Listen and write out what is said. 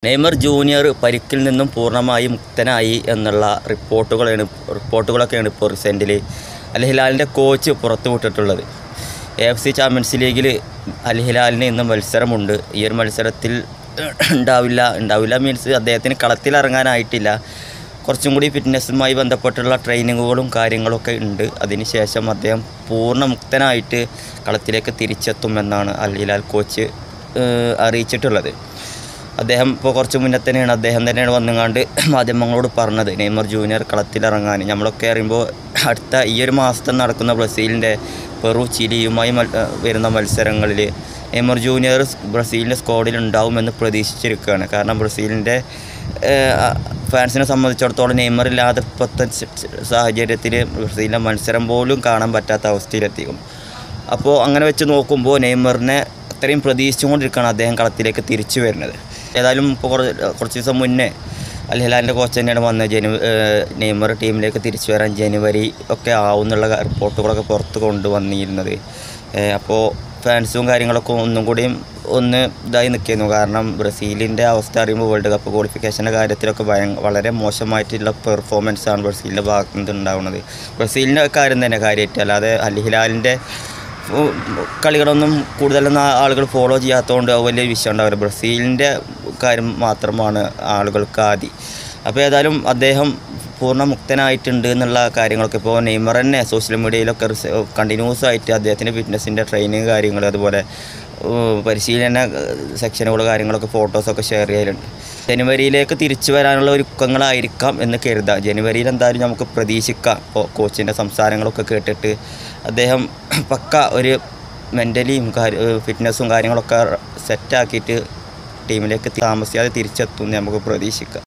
Neymar junior പരിക്കിൽ നിന്നും പൂർണ്ണമായി മുക്തനായി എന്നുള്ള റിപ്പോർട്ടുകളൊക്കെയാണ് ഇപ്പോൾ റീസെൻ്റിൽ അൽ ഹിലാലിൻ്റെ കോച്ച് പുറത്തുവിട്ടിട്ടുള്ളത്. AFC ചാമ്പ്യൻസ് ലീഗിൽ അൽ ഹിലാലിന് ഇന്ന് മത്സരമുണ്ട്. ഈ ഒരു മത്സരത്തിൽ ഉണ്ടാവില്ല മീൻസ് അദ്ദേഹത്തിന് കളത്തിലിറങ്ങാനായിട്ടില്ല. കുറച്ചും കൂടി ഫിറ്റ്നസ്സുമായി ബന്ധപ്പെട്ടുള്ള ട്രെയിനിങ്ങുകളും കാര്യങ്ങളൊക്കെ ഉണ്ട്. അതിനുശേഷം അദ്ദേഹം പൂർണ്ണമുക്തനായിട്ട് കളത്തിലേക്ക് തിരിച്ചെത്തുമെന്നാണ് അൽ ഹിലാൽ കോച്ച് അറിയിച്ചിട്ടുള്ളത്. അദ്ദേഹം ഇപ്പോൾ കുറച്ച് മുന്നേ തന്നെയാണ് വന്നുകൊണ്ട് മാധ്യമങ്ങളോട് പറഞ്ഞത് നെയ്മർ ജൂനിയർ കളത്തിലിറങ്ങാൻ. നമ്മളൊക്കെ അറിയുമ്പോൾ അടുത്ത ഈ ഒരു മാസത്തിൽ നടക്കുന്ന ബ്രസീലിൻ്റെ പെറു ചിലിയുമായി വരുന്ന മത്സരങ്ങളിൽ നെയ്മർ ജൂനിയർ ബ്രസീലിൻ്റെ സ്ക്വാഡിൽ ഉണ്ടാവുമെന്ന് പ്രതീക്ഷിച്ചിരിക്കുകയാണ്. കാരണം ബ്രസീലിൻ്റെ ഫാൻസിനെ സംബന്ധിച്ചിടത്തോളം നെയ്മർ ഇല്ലാതെ ഇപ്പോഴത്തെ സാഹചര്യത്തിൽ ബ്രസീലിൻ്റെ മത്സരം പോലും കാണാൻ പറ്റാത്ത അവസ്ഥയിലെത്തിക്കും. അപ്പോൾ അങ്ങനെ വെച്ച് നോക്കുമ്പോൾ നെയ്മറിനെ അത്രയും പ്രതീക്ഷിച്ചുകൊണ്ടിരിക്കുകയാണ് അദ്ദേഹം കളത്തിലേക്ക് തിരിച്ചു വരുന്നത്. ഏതായാലും ഇപ്പോൾ കുറച്ച് ദിവസം മുന്നേ അൽ ഹിലാലിൻ്റെ കോച്ച് തന്നെയാണ് വന്നത് നെയ്മർ ടീമിലേക്ക് തിരിച്ചു വരാൻ ജനുവരി ഒക്കെ ആവുന്നുള്ള റിപ്പോർട്ടുകളൊക്കെ പുറത്ത് കൊണ്ടുവന്നിരുന്നത്. അപ്പോൾ ഫാൻസും കാര്യങ്ങളൊക്കെ ഒന്നും കൂടിയും ഇതായി നിൽക്കുന്നു. കാരണം ബ്രസീലിൻ്റെ അവസ്ഥ അറിയുമ്പോൾ വേൾഡ് കപ്പ് ക്വാളിഫിക്കേഷൻ്റെ കാര്യത്തിലൊക്കെ വളരെ മോശമായിട്ടുള്ള പെർഫോമൻസാണ് ബ്രസീലിൻ്റെ ഭാഗത്തു നിന്ന് ഉണ്ടാകുന്നത്. ബ്രസീലിൻ്റെ കാര്യം തന്നെ കാര്യമായിട്ട്, അല്ലാതെ അൽ ഹിലാലിൻ്റെ കളികളൊന്നും കൂടുതലൊന്നും ആളുകൾ ഫോളോ ചെയ്യാത്തതുകൊണ്ട് വലിയ വിഷയം ഉണ്ടാവില്ല. ബ്രസീലിൻ്റെ കാര്യം മാത്രമാണ് ആളുകൾക്ക് ആദ്യം. അപ്പോൾ ഏതായാലും അദ്ദേഹം പൂർണ്ണമുക്തനായിട്ടുണ്ട് എന്നുള്ള കാര്യങ്ങളൊക്കെ ഇപ്പോൾ നെയ്മർ തന്നെ സോഷ്യൽ മീഡിയയിലൊക്കെ കണ്ടിന്യൂസ് ആയിട്ട് അദ്ദേഹത്തിൻ്റെ ഫിറ്റ്നസിൻ്റെ ട്രെയിനിങ് കാര്യങ്ങൾ, അതുപോലെ പരിശീലന സെക്ഷനുകൾ കാര്യങ്ങളൊക്കെ ഫോട്ടോസൊക്കെ ഷെയർ ചെയ്യലുണ്ട്. ജനുവരിയിലേക്ക് തിരിച്ചു വരാനുള്ള ഒരുക്കങ്ങളായിരിക്കാം എന്ന് കരുതാം. ജനുവരിയിൽ എന്തായാലും നമുക്ക് പ്രതീക്ഷിക്കാം. ഇപ്പോൾ കോച്ചിൻ്റെ സംസാരങ്ങളൊക്കെ കേട്ടിട്ട് അദ്ദേഹം പക്ക ഒരു മെൻ്റലിയും ഫിറ്റ്നസ്സും കാര്യങ്ങളൊക്കെ സെറ്റാക്കിയിട്ട് ടീമിലേക്ക് താമസിയാതെ തിരിച്ചെത്തുമെന്ന് നമുക്ക് പ്രതീക്ഷിക്കാം.